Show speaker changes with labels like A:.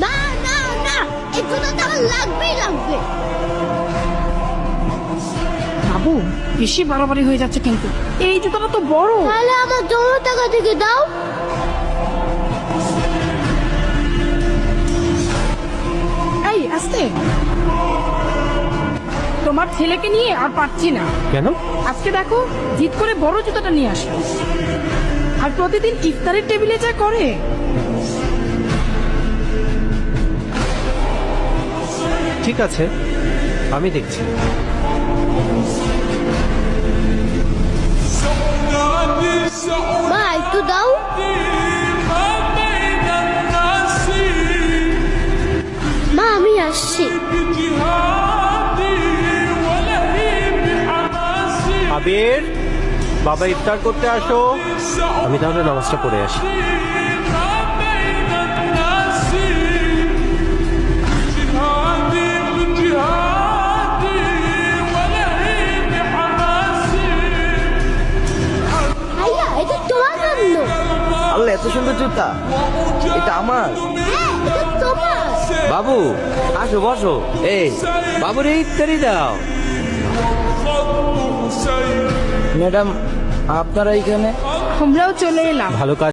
A: না না না, এই জুতোটা আমার লাগবেই লাগবে।
B: বাবু বেশি বাড়াবাড়ি হয়ে যাচ্ছে কিন্তু, এই জুতোটা তো বড়।
A: তাহলে আমার জমা টাকা থেকে দাও।
B: এই আস্তে, তোমার ছেলেকে নিয়ে আর পারছি না।
C: কেন?
B: আজকে দেখো জিদ করে বড় জুতোটা নিয়ে আসে, আর প্রতিদিন ইফতারের টেবিলে যা করে।
C: ঠিক আছে, আমি দেখছি।
A: মা একটু দাও। মা আমি আসছি।
C: আবির, বাবা ইফতার করতে আসো। আমি তাহলে নামাজটা পড়ে আসি।
A: ভাইয়া এটা তোমার জন্য।
D: আল্লাহ, এত সুন্দর জুতা, এটা আমার।
A: হ্যাঁ এটা তোমার।
D: বাবু আসো, বসো। এই বাবুর ইফতারি দাও। ম্যাডাম, আপনারা এখানে?
B: আমরাও চলে এলাম।
C: ভালো কাজ